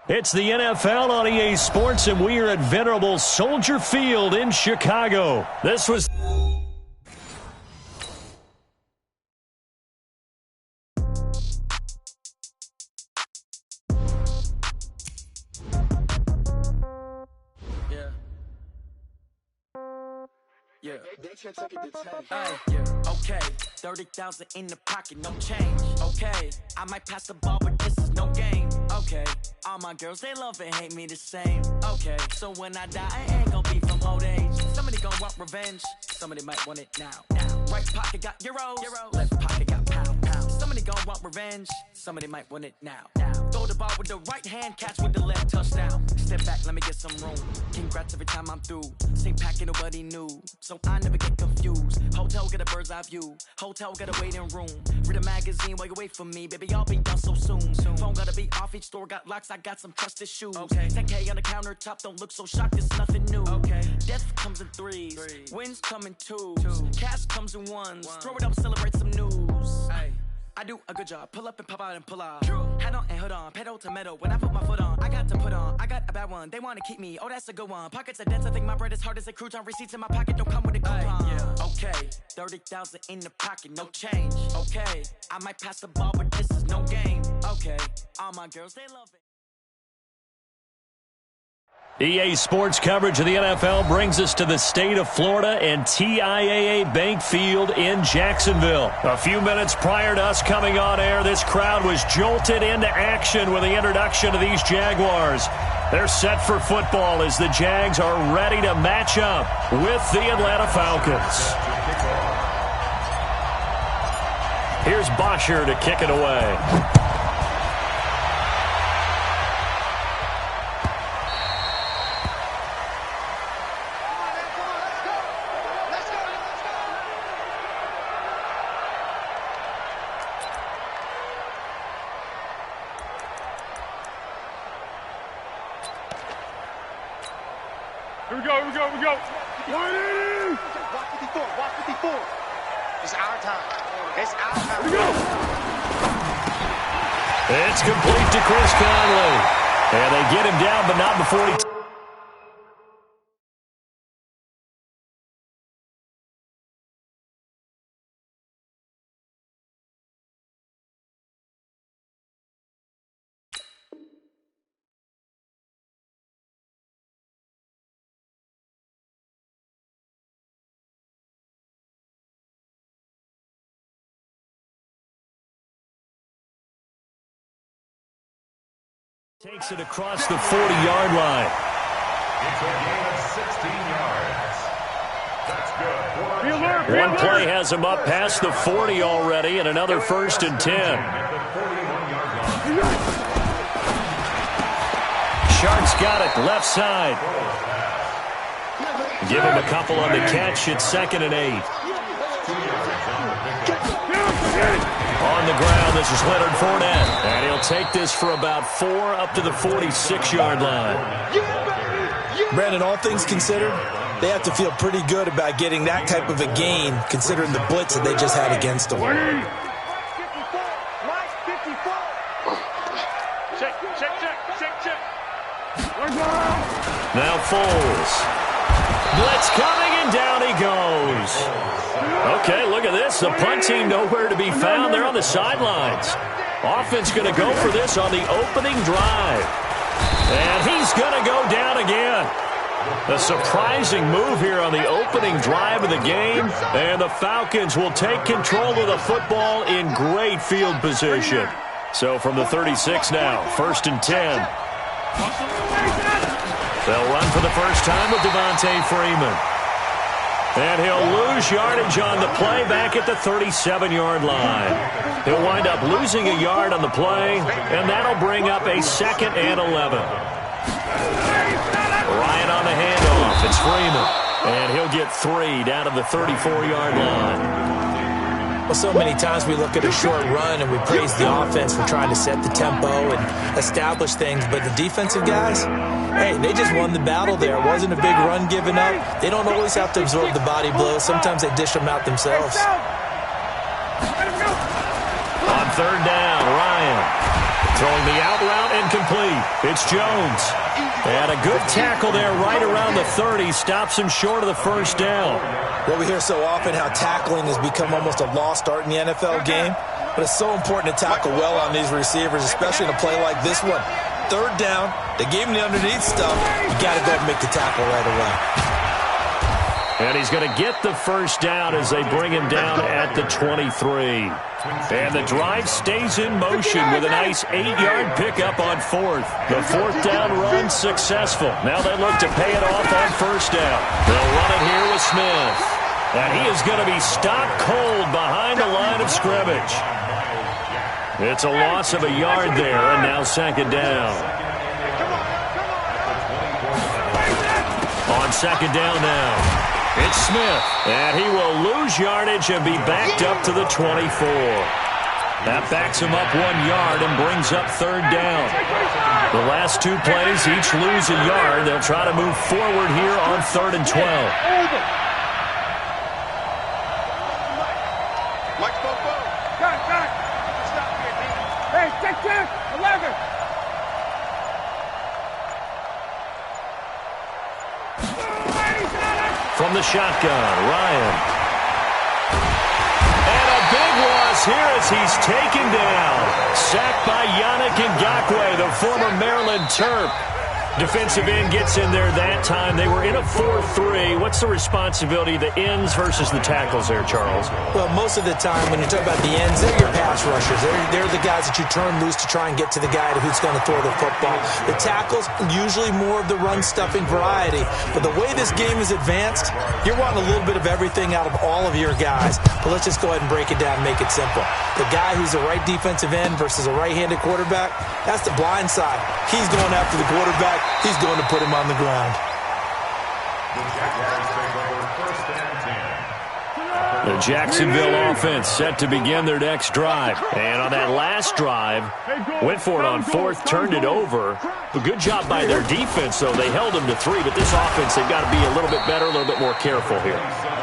It's the NFL on EA Sports, and we are at venerable Soldier Field in Chicago. This was... Yeah. Okay. 30,000 in the pocket, no change. Okay. I might pass the ball, but this is no game. Okay. All my girls, they love and hate me the same. Okay. So when I die, I ain't gonna be from old age. Somebody gonna want revenge. Somebody might want it now. Right pocket got euros. Left pocket got pounds. Somebody gonna want revenge. Somebody might want it now. Throw the ball with the right hand, catch with the left, touchdown. Step back, let me get some room. Congrats every time I'm through. Same packet, nobody knew. So I never get confused. Hotel get a bird's eye view. Hotel get a waiting room. Read a magazine while you wait for me. Baby, I'll be done so soon. Phone gotta be off, each store got locks. I got some trusted shoes. 10K on the countertop, don't look so shocked, it's nothing new. Death comes in threes. Wins come in twos. Cash comes in ones. Throw it up, celebrate some news. I do a good job. Pull up and pop out and pull off. Hat on and hood on. Pedal to metal. When I put my foot on, I got to put on. I got a bad one. They want to keep me. Oh, that's a good one. Pockets are dense. I think my bread is hard as a crouton. Receipts in my pocket don't come with a coupon. Okay. 30,000 in the pocket. No change. Okay. I might pass the ball, but this is no game. Okay. All my girls, they love it. EA Sports coverage of the NFL brings us to the state of Florida and TIAA Bank Field in Jacksonville. A few minutes prior to us coming on air, this crowd was jolted into action with the introduction of these Jaguars. They're set for football as the Jags are ready to match up with the Atlanta Falcons. Here's Bosher to kick it away. Here we go. 180! Watch 54. It's our time. Here we go! It's complete to Chris Conley. And they get him down, but not before he... Takes it across the 40-yard line. It's a gain of 16 yards. That's good. One play has him up past the 40 already, and another 1st and 10. Shark's got it, left side. Give him a couple on the catch. It's 2nd and 8. On the ground, this is Leonard Fournette. And he'll take this for about 4 up to the 46-yard line. Brandon, all things considered, they have to feel pretty good about getting that type of a gain, considering the blitz that they just had against them. Check. Now Foles. Blitz coming, and down he goes. Okay, look at this. The punt team nowhere to be found. They're on the sidelines. Offense going to go for this on the opening drive. And he's going to go down again. A surprising move here on the opening drive of the game. And the Falcons will take control of the football in great field position. So from the 36 now, 1st and 10. They'll run for the first time with Devontae Freeman. And he'll lose yardage on the play back at the 37-yard line. He'll wind up losing a yard on the play, and that'll bring up a 2nd and 11. Ryan on the handoff. It's Freeman. And he'll get 3 down to the 34-yard line. Well, so many times we look at a short run and we praise the offense for trying to set the tempo and establish things, but the defensive guys, hey, they just won the battle there. It wasn't a big run given up. They don't always have to absorb the body blows. Sometimes they dish them out themselves. On 3rd down, Ryan. Throwing the out route and complete. It's Jones. And a good tackle there right around the 30. Stops him short of the first down. Well, we hear so often how tackling has become almost a lost art in the NFL game. But it's so important to tackle well on these receivers, especially in a play like this one. Third down, they gave him the underneath stuff. You got to go and make the tackle right away. And he's going to get the first down as they bring him down at the 23. And the drive stays in motion with a nice 8-yard pickup on fourth. The fourth down run successful. Now they look to pay it off on first down. They'll run it here with Smith. And he is going to be stopped cold behind the line of scrimmage. It's a loss of a yard there, and now second down. On second down now. It's Smith, and he will lose yardage and be backed up to the 24. That backs him up 1 yard and brings up third down. The last two plays each lose a yard. They'll try to move forward here on 3rd and 12. Hey, check, 11. From the shotgun, Ryan. And a big loss here as he's taken down. Sacked by Yannick Ngakoue, the former Maryland Terp. Defensive end gets in there that time. They were in a 4-3. What's the responsibility of the ends versus the tackles there, Charles? Well, most of the time when you talk about the ends, they're your pass rushers. They're the guys that you turn loose to try and get to the guy who's going to throw the football. The tackles, usually more of the run-stuffing variety. But the way this game is advanced, you're wanting a little bit of everything out of all of your guys. But let's just go ahead and break it down and make it simple. The guy who's a right defensive end versus a right-handed quarterback, that's the blind side. He's going after the quarterback. He's going to put him on the ground. The Jacksonville offense set to begin their next drive. And on that last drive, went for it on fourth, turned it over. A good job by their defense, though. They held them to 3, but this offense, they've got to be a little bit better, a little bit more careful here.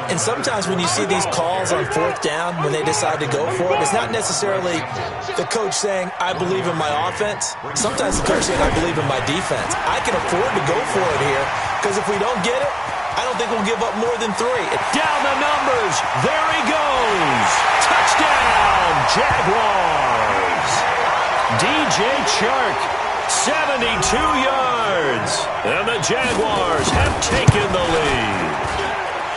And sometimes when you see these calls on fourth down, when they decide to go for it, it's not necessarily the coach saying, I believe in my offense. Sometimes the coach saying, I believe in my defense. I can afford to go for it here, because if we don't get it, I don't think we'll give up more than 3. Down the numbers. There he goes. Touchdown, Jaguars. DJ Chark, 72 yards. And the Jaguars have taken the lead.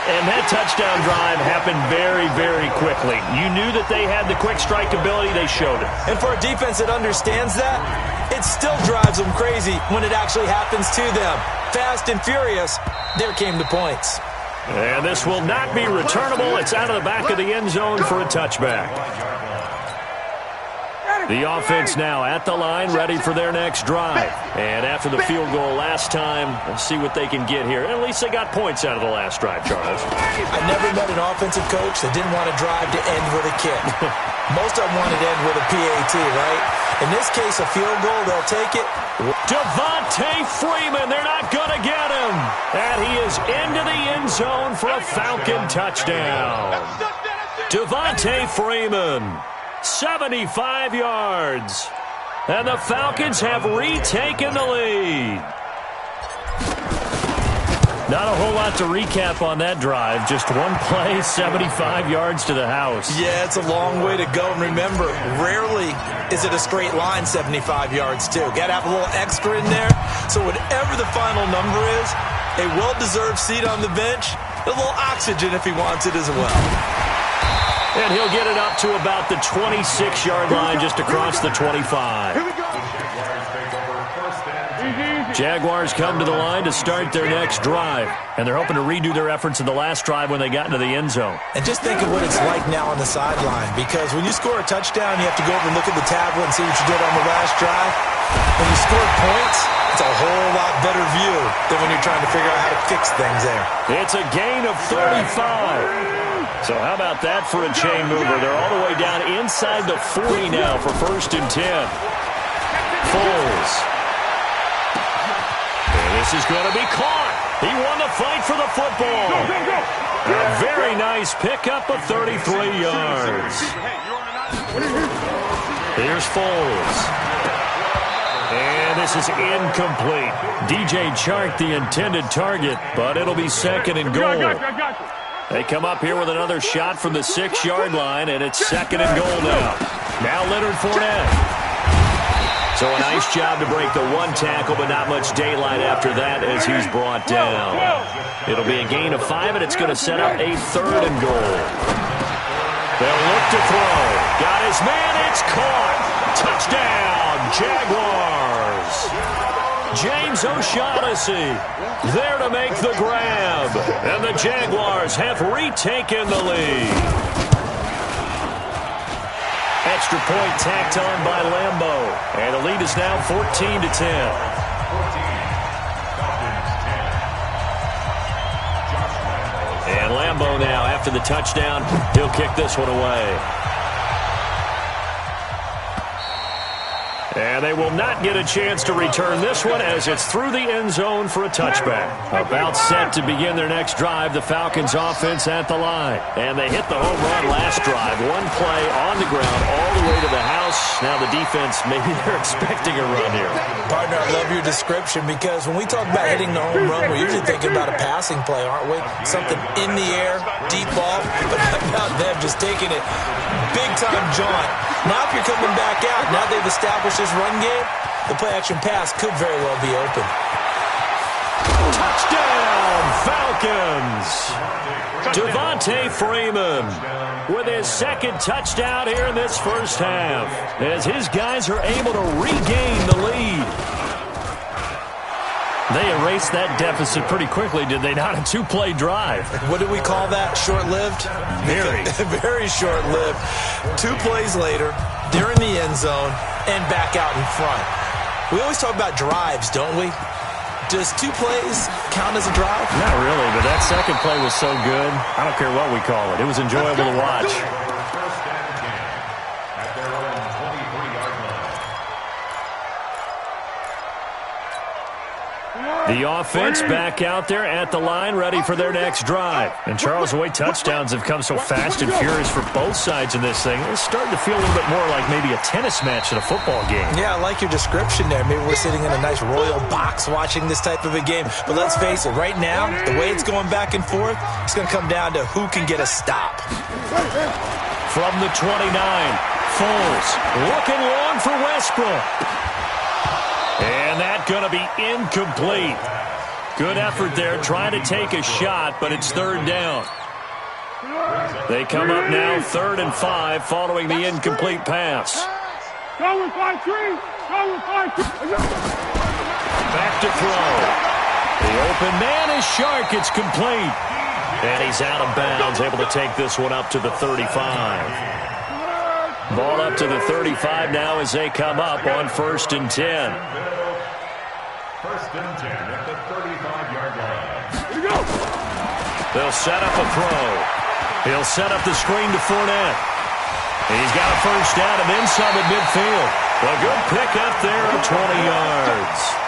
And that touchdown drive happened very, very quickly. You knew that they had the quick strike ability. They showed it. And for a defense that understands that, it still drives them crazy when it actually happens to them. Fast and furious, there came the points. And this will not be returnable. It's out of the back of the end zone for a touchback. The offense now at the line, ready for their next drive. And after the field goal last time, let's see what they can get here. At least they got points out of the last drive, Charles. I never met an offensive coach that didn't want to drive to end with a kick. Most of them wanted to end with a PAT, right? In this case, a field goal, they'll take it. Devontae Freeman, they're not going to get him. And he is into the end zone for a Falcon touchdown. Devontae Freeman. 75 yards. And the Falcons have retaken the lead. Not a whole lot to recap on that drive. Just one play, 75 yards to the house. Yeah, it's a long way to go. And remember, rarely is it a straight line 75 yards, too. Got to have a little extra in there. So whatever the final number is, a well-deserved seat on the bench, a little oxygen if he wants it as well. And he'll get it up to about the 26-yard line just across the 25. Jaguars come to the line to start their next drive. And they're hoping to redo their efforts in the last drive when they got into the end zone. And just think of what it's like now on the sideline. Because when you score a touchdown, you have to go over and look at the tablet and see what you did on the last drive. When you score points, it's a whole lot better view than when you're trying to figure out how to fix things there. It's a gain of 35. So how about that for a chain mover? They're all the way down inside the 40 now for 1st and 10. Foles. And this is going to be caught. He won the fight for the football. A very nice pickup of 33 yards. Here's Foles. And this is incomplete. DJ Chark, the intended target, but it'll be second and goal. They come up here with another shot from the 6-yard line, and it's second and goal now. Now Leonard Fournette. So a nice job to break the one tackle, but not much daylight after that as he's brought down. It'll be a gain of 5, and it's going to set up a third and goal. They'll look to throw. Got his man. It's caught. Touchdown, Jaguars. James O'Shaughnessy there to make the grab. And the Jaguars have retaken the lead. Extra point tacked on by Lambeau. And the lead is now 14-10. And Lambeau now, after the touchdown, he'll kick this one away. And they will not get a chance to return this one as it's through the end zone for a touchback. About set to begin their next drive, the Falcons offense at the line. And they hit the home run last drive. One play on the ground all the way to the house. Now the defense, maybe they're expecting a run here. Partner, I love your description because when we talk about hitting the home run, we're usually thinking about a passing play, aren't we? Something in the air, deep ball, but about them just taking it big-time jaunt. Now if you're coming back out, now they've established this run game, the play-action pass could very well be open. Touchdown, Falcons! Devontae Freeman with his second touchdown here in this first half as his guys are able to regain the lead. They erased that deficit pretty quickly, did they not? A 2-play drive. What do we call that? Short-lived? Very. Very short-lived. 2 plays later, they're in the end zone and back out in front. We always talk about drives, don't we? Does 2 plays count as a drive? Not really, but that second play was so good. I don't care what we call it. It was enjoyable to watch. The offense back out there at the line, ready for their next drive. And Charles, the way touchdowns have come so fast and furious for both sides in this thing, it's starting to feel a little bit more like maybe a tennis match at a football game. Yeah, I like your description there. Maybe we're sitting in a nice royal box watching this type of a game. But let's face it, right now, the way it's going back and forth, it's going to come down to who can get a stop. From the 29, Foles looking long for Westbrook. And that's going to be incomplete. Good effort there, trying to take a shot, but it's third down. They come up now 3rd and 5 following the incomplete pass. Back to throw. The open man is Shark. It's complete. And he's out of bounds, able to take this one up to the 35. Ball up to the 35 now as they come up on 1st and 10. 1st and 10 at the 35-yard line. They'll set up a throw. He'll set up the screen to Fournette. He's got a first down and then some at midfield. A good pick up there of 20 yards.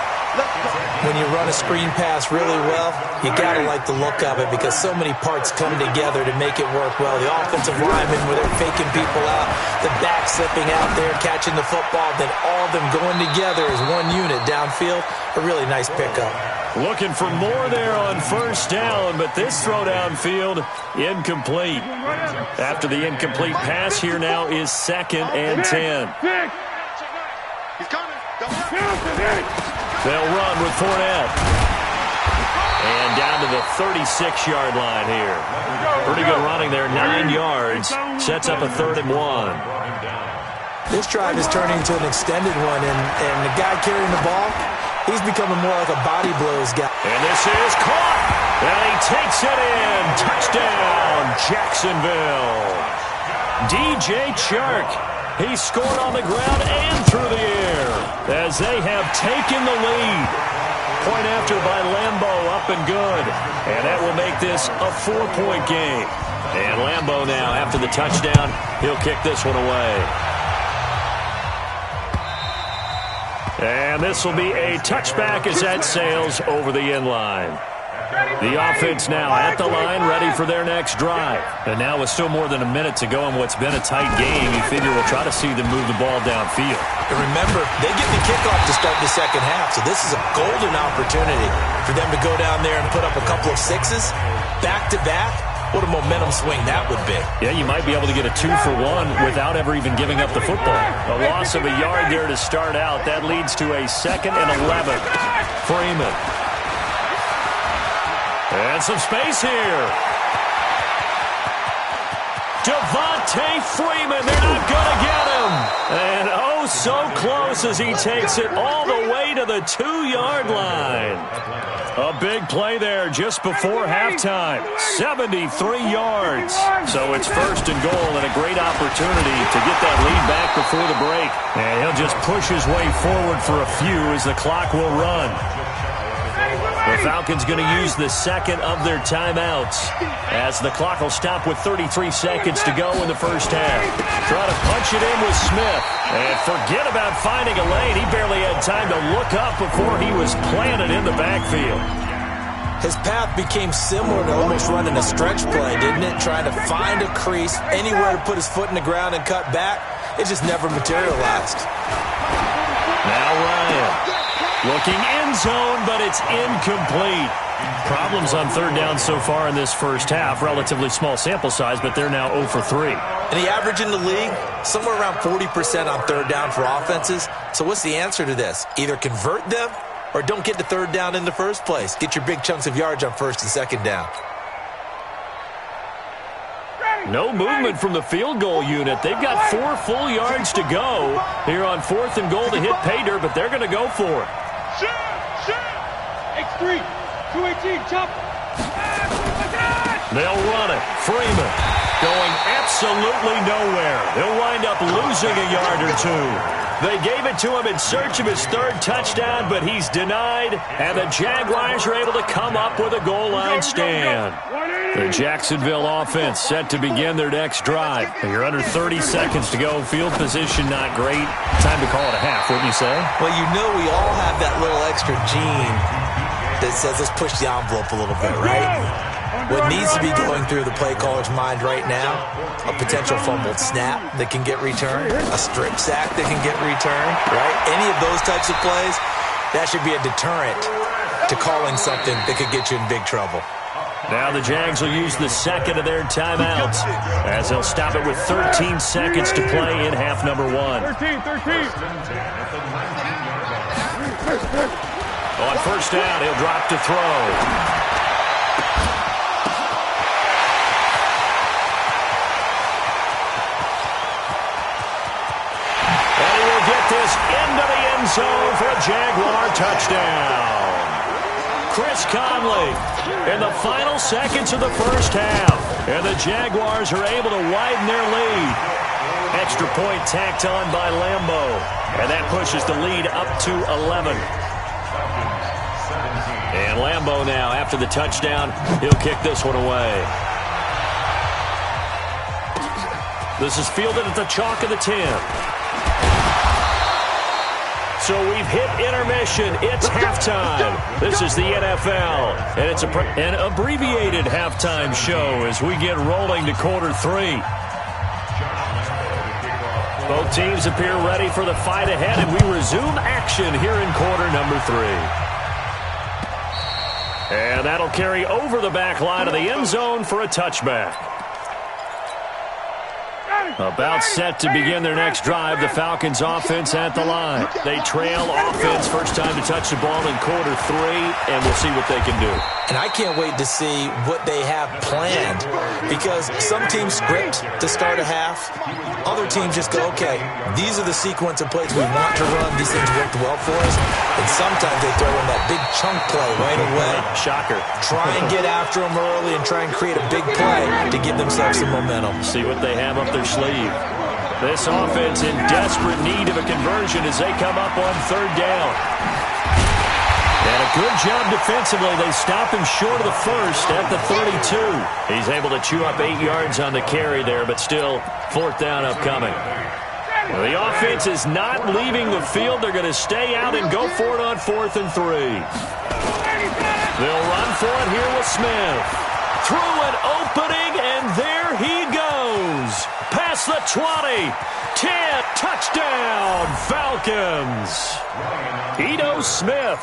When you run a screen pass really well, you got to like the look of it because so many parts come together to make it work well. The offensive linemen, where they're faking people out, the back slipping out there, catching the football, then all of them going together as one unit downfield. A really nice pickup. Looking for more there on first down, but this throw downfield, incomplete. After the incomplete pass, here now is 2nd and 10. He's coming. They'll run with Fournette. And down to the 36-yard line here. Pretty good running there, 9 yards. Sets up a 3rd and 1. This drive is turning into an extended one, and the guy carrying the ball, he's becoming more like a body blows guy. And this is caught. And he takes it in. Touchdown, Jacksonville. DJ Chark. He scored on the ground and through the air as they have taken the lead. Point after by Lambeau, up and good. And that will make this a 4-point game. And Lambeau now, after the touchdown, he'll kick this one away. And this will be a touchback as that sails over the end line. The offense now at the line, ready for their next drive. And now with still more than a minute to go in what's been a tight game, you figure we'll try to see them move the ball downfield. And remember, they get the kickoff to start the second half, so this is a golden opportunity for them to go down there and put up a couple of sixes back-to-back. What a momentum swing that would be. Yeah, you might be able to get a 2-for-1 without ever even giving up the football. A loss of a yard there to start out. That leads to a 2nd and 11. Freeman. And some space here. Devontae Freeman, they're not going to get him. And oh, so close as he takes it all the way to the 2-yard line. A big play there just before halftime. 73 yards. So it's 1st and goal and a great opportunity to get that lead back before the break. And he'll just push his way forward for a few as the clock will run. The Falcons going to use the 2nd of their timeouts as the clock will stop with 33 seconds to go in the first half. Try to punch it in with Smith. And forget about finding a lane. He barely had time to look up before he was planted in the backfield. His path became similar to almost running a stretch play, didn't it? Trying to find a crease, anywhere to put his foot in the ground and cut back. It just never materialized. Now Ryan. Looking end zone, but it's incomplete. Problems on 3rd down so far in this first half. Relatively small sample size, but they're now 0 for 3. And the average in the league, somewhere around 40% on 3rd down for offenses. So what's the answer to this? Either convert them or don't get to 3rd down in the first place. Get your big chunks of yards on 1st and 2nd down. No movement from the field goal unit. They've got 4 full yards to go here on 4th and goal to hit pay dirt, but they're going to go for it. X3, 218, chop. They'll run it. Freeman going absolutely nowhere. He'll wind up losing a yard or 2. They gave it to him in search of his 3rd touchdown, but he's denied, and the Jaguars are able to come up with a goal line stand. The Jacksonville offense set to begin their next drive. You're under 30 seconds to go. Field position not great. Time to call it a half, wouldn't you say? Well, you know we all have that little extra gene that says let's push the envelope a little bit, right? What needs to be going through the play caller's mind right now, a potential fumbled snap that can get returned, a strip sack that can get returned, right? Any of those types of plays, that should be a deterrent to calling something that could get you in big trouble. Now the Jags will use the 2nd of their timeouts as they'll stop it with 13 seconds to play in half number 1. 13. On 1st down, he'll drop to throw. Into the end zone for a Jaguar touchdown. Chris Conley in the final seconds of the first half. And the Jaguars are able to widen their lead. Extra point tacked on by Lambeau. And that pushes the lead up to 11. And Lambeau now, after the touchdown, he'll kick this one away. This is fielded at the chalk of the 10. So we've hit intermission. It's halftime. This is the NFL, and it's an abbreviated halftime show as we get rolling to quarter 3. Both teams appear ready for the fight ahead, and we resume action here in quarter number 3. And that'll carry over the back line of the end zone for a touchback. About set to begin their next drive, the Falcons offense at the line. They trail offense, first time to touch the ball in quarter 3, and we'll see what they can do. And I can't wait to see what they have planned, because some teams script to start a half. Other teams just go, okay, these are the sequence of plays we want to run. These things worked well for us. And sometimes they throw in that big chunk play right away. Shocker. Try and get after them early and try and create a big play to give themselves some momentum. See what they have up their sleeve. This offense in desperate need of a conversion as they come up on 3rd down. And a good job defensively. They stop him short of the first at the 32. He's able to chew up 8 yards on the carry there, but still 4th down upcoming. Well, the offense is not leaving the field. They're going to stay out and go for it on 4th and 3. They'll run for it here with Smith. Through an opening, and there he goes. Past the 20. 10. Touchdown, Falcons. Ito Smith,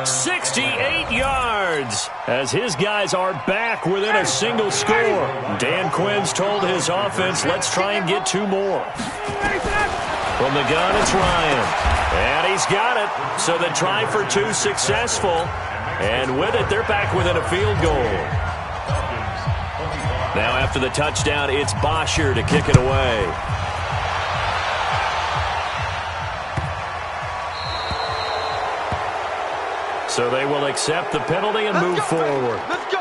68 yards, as his guys are back within a single score. Dan Quinn's told his offense, let's try and get 2 more. From the gun, it's Ryan. And he's got it. So the try for 2 successful. And with it, they're back within a field goal. Now after the touchdown, it's Bosher to kick it away. So they will accept the penalty and move forward. Let's go.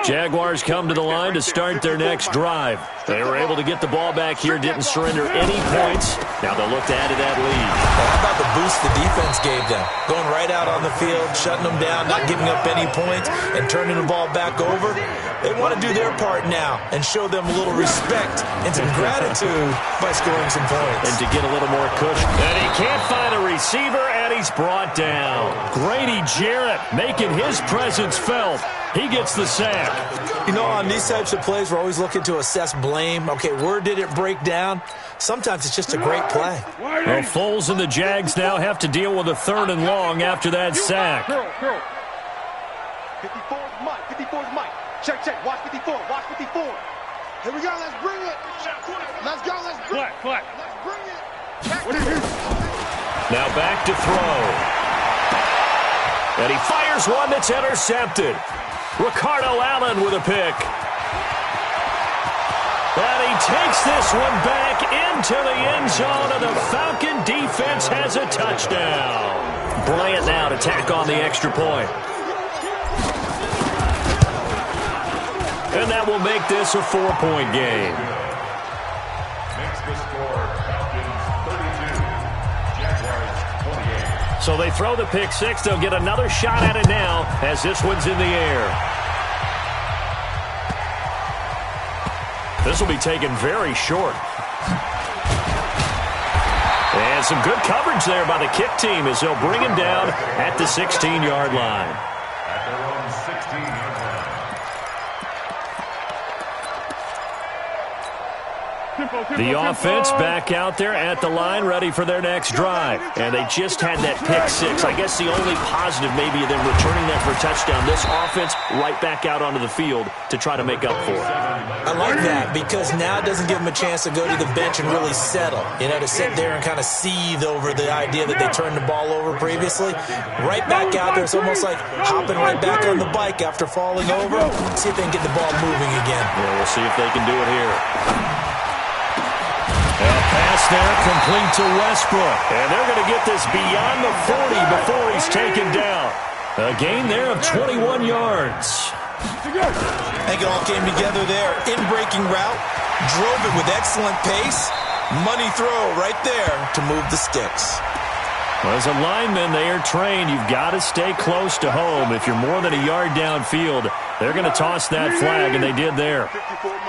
Jaguars come to the line to start their next drive. They were able to get the ball back here, didn't surrender any points. Now they'll look to add to that lead. Well, how about the boost the defense gave them? Going right out on the field, shutting them down, not giving up any points, and turning the ball back over. They want to do their part now and show them a little respect and some gratitude by scoring some points. And to get a little more cushion. And he can't find a receiver, and he's brought down. Grady Jarrett making his presence felt. He gets the sack. You know, on these types of plays, we're always looking to assess blame. Okay, where did it break down? Sometimes it's just a great play. Well, Foles and the Jags now have to deal with a 3rd and long after that sack. 54's Mike. 54's Mike. Check. Watch 54. Watch 54. Here we go. Let's bring it. Let's go. Let's bring it. Let's bring it. Now back to throw. And he fires one that's intercepted. Ricardo Allen with a pick. And he takes this one back into the end zone, and the Falcon defense has a touchdown. Bryant now to tack on the extra point. And that will make this a 4-point game. Makes the score Falcons 32, Jaguars 28. So they throw the pick 6. They'll get another shot at it now as this one's in the air. This will be taken very short. And some good coverage there by the kick team as they'll bring him down at the 16-yard line. At their own 16-yard line. The offense back out there at the line, ready for their next drive. And they just had that pick 6. I guess the only positive maybe of them returning that for a touchdown. This offense right back out onto the field to try to make up for it. I like that because now it doesn't give them a chance to go to the bench and really settle. You know, to sit there and kind of seethe over the idea that they turned the ball over previously. Right back out there, it's almost like hopping right back on the bike after falling over. See if they can get the ball moving again. Yeah, we'll see if they can do it here. Pass there, complete to Westbrook. And they're going to get this beyond the 40 before he's taken down. A gain there of 21 yards. I think it all came together there. In-breaking route, drove it with excellent pace. Money throw right there to move the sticks. Well, as a lineman, they are trained. You've got to stay close to home. If you're more than a yard downfield, they're going to toss that flag, and they did there. 54 Mike.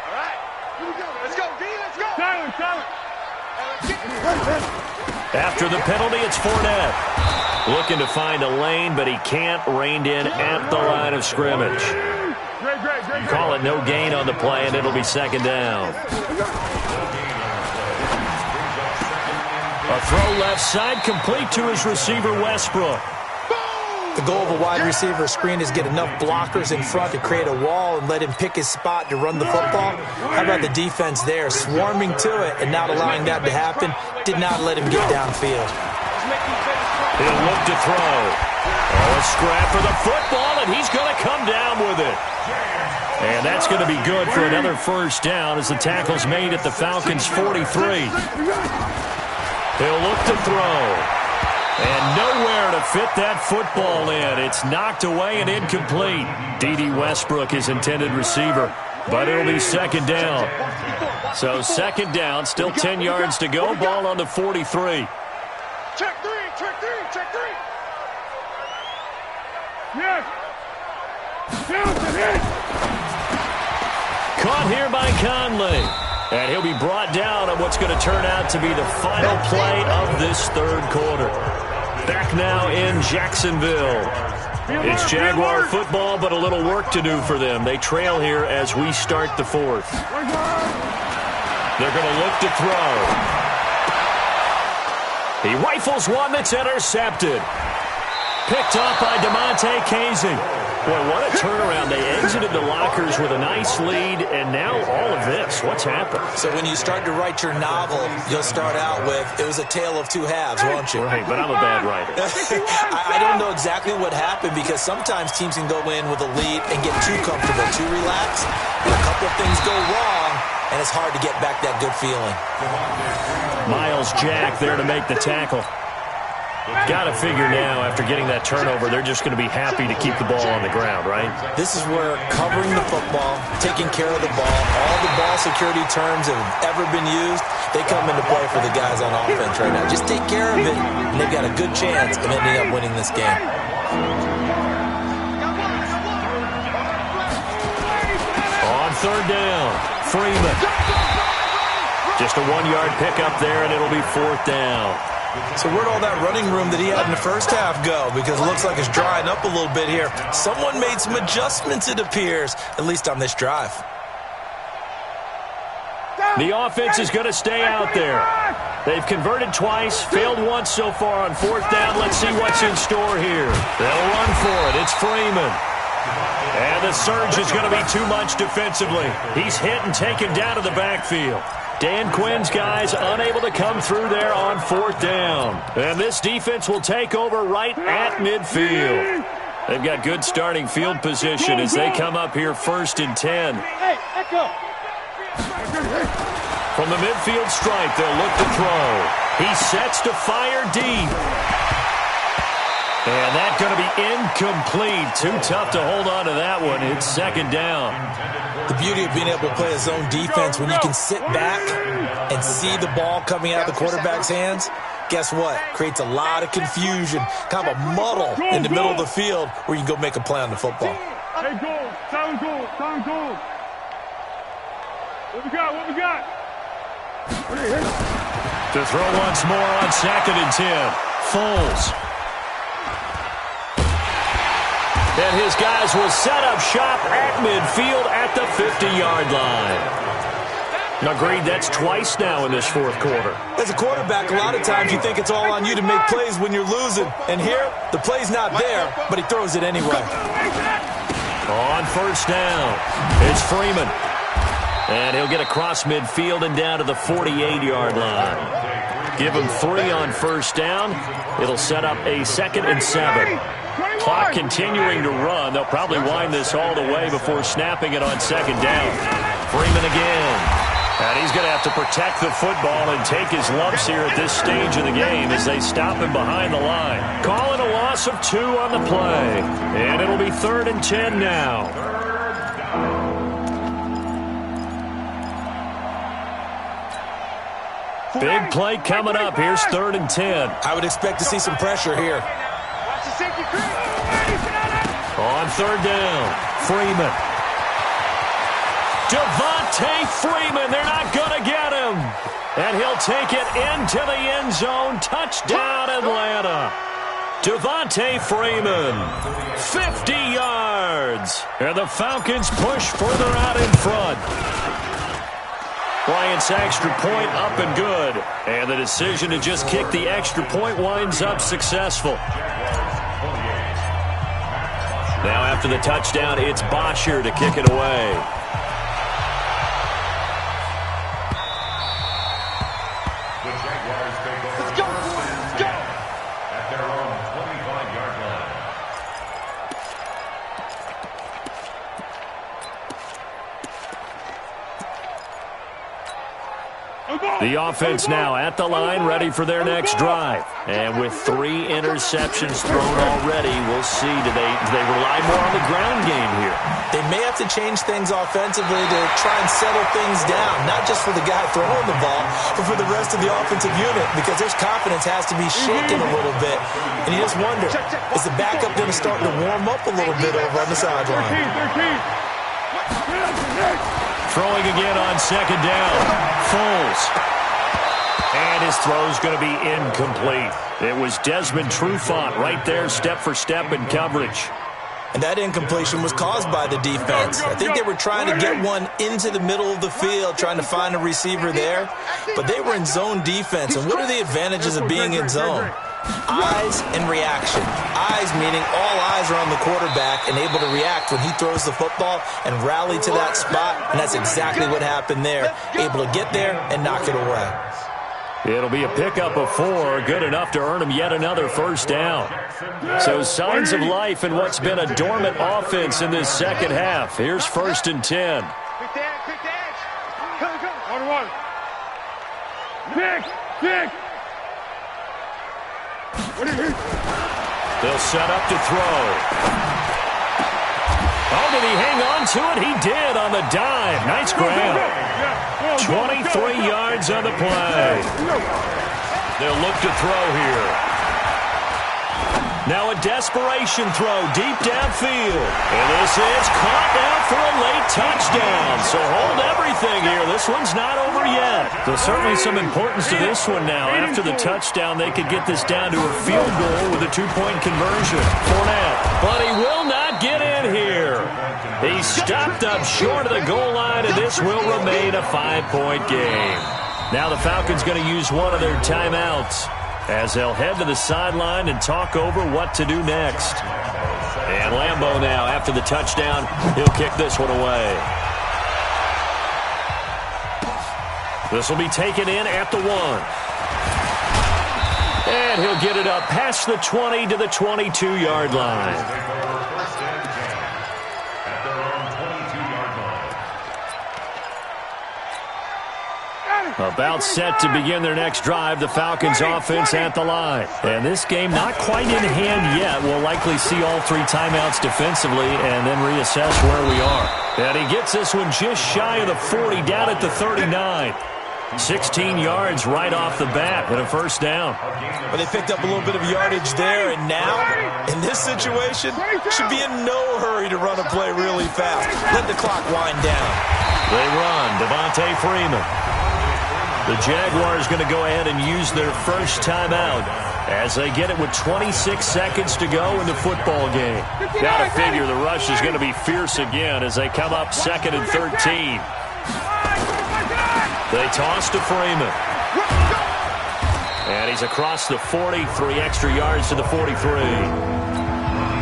All right. Here we go. Let's go, D. Let's go. Silent. After the penalty, it's Fournette. Looking to find a lane, but he can't. Reined in at the line of scrimmage. You call it no gain on the play, and it'll be 2nd down. A throw left side, complete to his receiver, Westbrook. The goal of a wide receiver screen is get enough blockers in front to create a wall and let him pick his spot to run the football. How about the defense there, swarming to it and not allowing that to happen? Did not let him get downfield. He'll look to throw. Oh, a scrap for the football, and he's going to come down with it. And that's going to be good for another 1st down as the tackle's made at the Falcons' 43. He'll look to throw. And nowhere to fit that football in. It's knocked away and incomplete. D.D. Westbrook, his intended receiver, but it'll be 2nd down. So 2nd down, still 10 yards to go. Ball on the 43. Check three. Yes. Caught here by Conley. And he'll be be brought down on what's going to turn out to be the final play of this third quarter. Back now in Jacksonville. It's Jaguar football, but a little work to do for them. They trail here as we start the fourth. They're going to look to throw. He rifles one that's intercepted. Picked up by DeMonte Casey. Boy, what a turnaround. They exited the lockers with a nice lead, and now all of this. What's happened? So when you start to write your novel, you'll start out with, it was a tale of two halves, won't you? Right, but I'm a bad writer. I don't know exactly what happened, because sometimes teams can go in with a lead and get too comfortable, too relaxed, and a couple of things go wrong, and it's hard to get back that good feeling. Miles Jack there to make the tackle. Got to figure now, after getting that turnover, they're just going to be happy to keep the ball on the ground, right? This is where covering the football, taking care of the ball, all the ball security terms that have ever been used, they come into play for the guys on offense right now. Just take care of it, and they've got a good chance of ending up winning this game. On third down, Freeman. Just a 1-yard pickup there, and it'll be fourth down. So where'd all that running room that he had in the first half go? Because it looks like it's drying up a little bit here. Someone made some adjustments, it appears, at least on this drive. The offense is going to stay out there. They've converted twice, failed once so far on fourth down. Let's see what's in store here. They'll run for it. It's Freeman. And the surge is going to be too much defensively. He's hit and taken down to the backfield. Dan Quinn's guys unable to come through there on fourth down. And this defense will take over right at midfield. They've got good starting field position as they come up here first and 10. From the midfield stripe, they'll look to throw. He sets to fire deep. And that's going to be incomplete. Too tough to hold on to that one. It's second down. The beauty of being able to play a zone defense when you can sit back and see the ball coming out of the quarterback's hands, guess what? Creates a lot of confusion, kind of a muddle in the middle of the field where you can go make a play on the football. Hey, goal. Sound goal. Sound goal. What we got? What we got? To throw once more on second and 10. Foles. And his guys will set up shop at midfield at the 50-yard line. Agreed, that's twice now in this fourth quarter. As a quarterback, a lot of times you think it's all on you to make plays when you're losing. And here, the play's not there, but he throws it anyway. On first down, it's Freeman. And he'll get across midfield and down to the 48-yard line. Give him 3 on first down. It'll set up a second and 7. Clock continuing to run. They'll probably wind this all the way before snapping it on second down. Freeman again. And he's going to have to protect the football and take his lumps here at this stage of the game as they stop him behind the line. Calling a loss of 2 on the play. And it'll be third and 10 now. Big play coming up. Here's third and 10. I would expect to see some pressure here. On third down, Freeman. Devontae Freeman, they're not going to get him. And he'll take it into the end zone. Touchdown, Atlanta. Devontae Freeman, 50 yards. And the Falcons push further out in front. Bryant's extra point up and good. And the decision to just kick the extra point winds up successful. Now after the touchdown, it's Bosher to kick it away. The Jaguars take over. Let's go! At their own 25-yard line. The offense now at the line, ready for their next drive. And with 3 interceptions thrown already, we'll see. Do they rely more on the ground game here? They may have to change things offensively to try and settle things down, not just for the guy throwing the ball, but for the rest of the offensive unit, because their confidence has to be shaken a little bit. And you just wonder, is the backup going to start to warm up a little bit over on the sideline? Throwing again on second down. Foles. And his throw's going to be incomplete. It was Desmond Trufant right there, step for step in coverage. And that incompletion was caused by the defense. I think they were trying to get one into the middle of the field, trying to find a receiver there. But they were in zone defense. And what are the advantages of being in zone? Eyes and reaction. Eyes meaning all eyes are on the quarterback and able to react when he throws the football and rally to that spot. And that's exactly what happened there. Able to get there and knock it away. It'll be a pickup of 4, good enough to earn him yet another first down. So signs of life in what's been a dormant offense in this second half. Here's 1st and 10. Quick edge. Go. 1-1. Pick. They'll set up to throw. Oh, did he hang on to it? He did on the dive. Nice grab. 23 yards on the play. They'll look to throw here. Now a desperation throw deep downfield. And this is caught now for a late touchdown. So hold everything here. This one's not over yet. There's certainly some importance to this one now. After the touchdown, they could get this down to a field goal with a 2-point conversion. Fournette, but he will not get in here. He's stopped up short of the goal line, and this will remain a 5-point game. Now the Falcons going to use one of their timeouts as they'll head to the sideline and talk over what to do next. And Lambeau now, after the touchdown, he'll kick this one away. This will be taken in at the 1. And he'll get it up past the 20 to the 22-yard line. About set to begin their next drive, the Falcons offense at the line. And this game not quite in hand yet. We'll likely see all 3 timeouts defensively and then reassess where we are. And he gets this one just shy of the 40, down at the 39. 16 yards right off the bat and a first down. But they picked up a little bit of yardage there, and now, in this situation, should be in no hurry to run a play really fast. Let the clock wind down. They run. Devontae Freeman. The Jaguars going to go ahead and use their first timeout as they get it with 26 seconds to go in the football game. Got to figure the rush is going to be fierce again as they come up 2nd and 13. They toss to Freeman. And he's across the 40, 3 extra yards to the 43.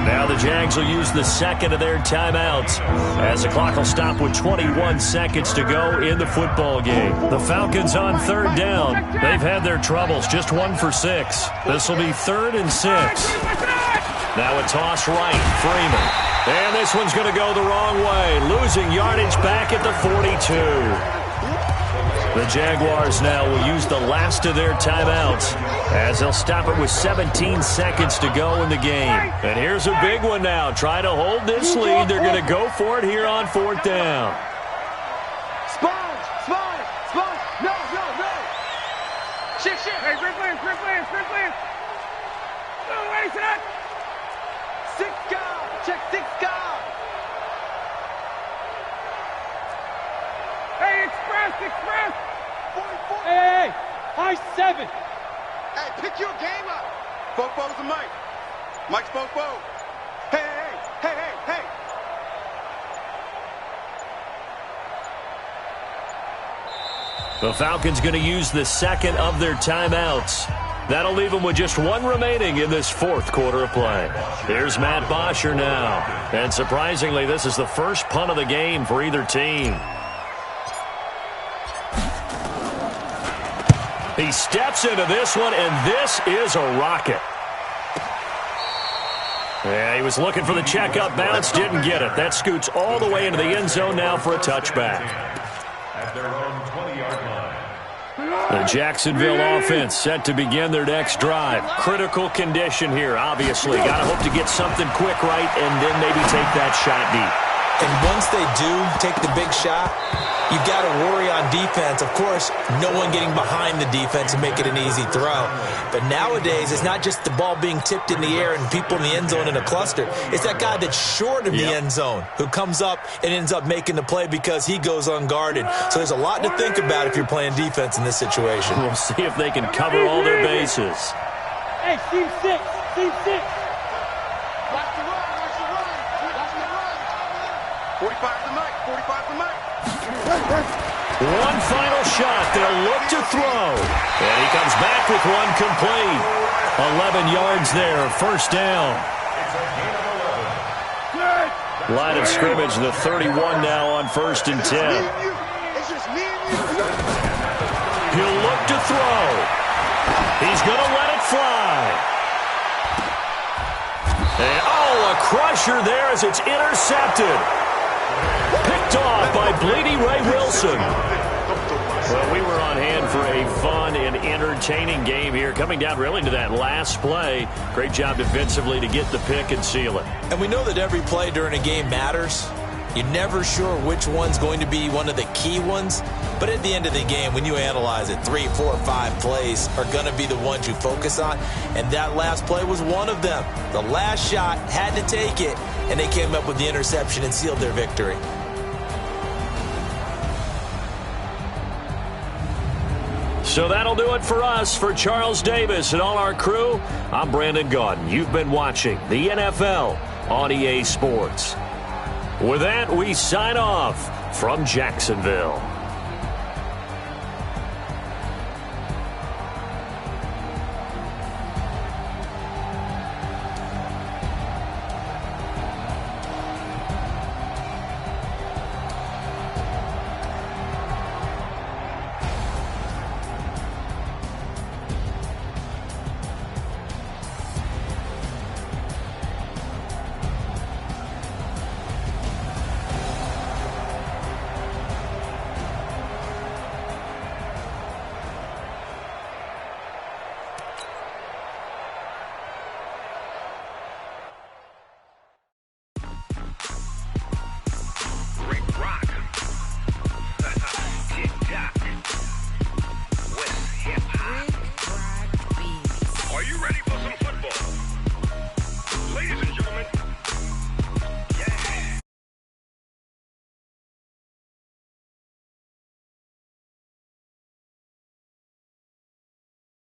Now the Jags will use the second of their timeouts as the clock will stop with 21 seconds to go in the football game. The Falcons on 3rd down. They've had their troubles, just 1 for 6. This will be 3rd and 6. Now a toss right, Freeman. And this one's going to go the wrong way, losing yardage back at the 42. The Jaguars now will use the last of their timeouts as they'll stop it with 17 seconds to go in the game. And here's a big one now. Try to hold this lead. They're going to go for it here on 4th down. Sponge. No. Shit. Hey, quick lance. No, wait a sec. 6 guard. Check 6 guard. Hey, express. 44. Hey, high 7. Hey, pick your game up. Bobo's the Mike. Mike's Bobo. Hey. The Falcons going to use the second of their timeouts. That'll leave them with just 1 remaining in this 4th quarter of play. Here's Matt Bosher now. And surprisingly, this is the first punt of the game for either team. He steps into this one, and this is a rocket. Yeah, he was looking for the checkup bounce, didn't get it. That scoots all the way into the end zone now for a touchback. At their own 20-yard line. The Jacksonville offense set to begin their next drive. Critical condition here, obviously. Got to hope to get something quick right and then maybe take that shot deep. And once they do take the big shot, you've got to worry on defense. Of course, no one getting behind the defense and make it an easy throw. But nowadays, it's not just the ball being tipped in the air and people in the end zone in a cluster. It's that guy that's short of the end zone who comes up and ends up making the play because he goes unguarded. So there's a lot to think about if you're playing defense in this situation. We'll see if they can cover all their bases. Hey, team 6. Team 6. Watch the run. Watch the run. Watch the run. 45 tonight. 45 tonight. One final shot. They'll look to throw. And he comes back with one complete. 11 yards there. First down. Line of scrimmage, the 31 now on 1st and 10. It's just me and you. He'll look to throw. He's going to let it fly. And, a crusher there as it's intercepted. Picked off by Bleedy Ray Wilson. Well, we were on hand for a fun and entertaining game here. Coming down really to that last play. Great job defensively to get the pick and seal it. And we know that every play during a game matters. You're never sure which one's going to be one of the key ones. But at the end of the game, when you analyze it, 3, 4, 5 plays are going to be the ones you focus on. And that last play was one of them. The last shot had to take it, and they came up with the interception and sealed their victory. So that'll do it for us. For Charles Davis and all our crew, I'm Brandon Gaudin. You've been watching the NFL on EA Sports. With that, we sign off from Jacksonville.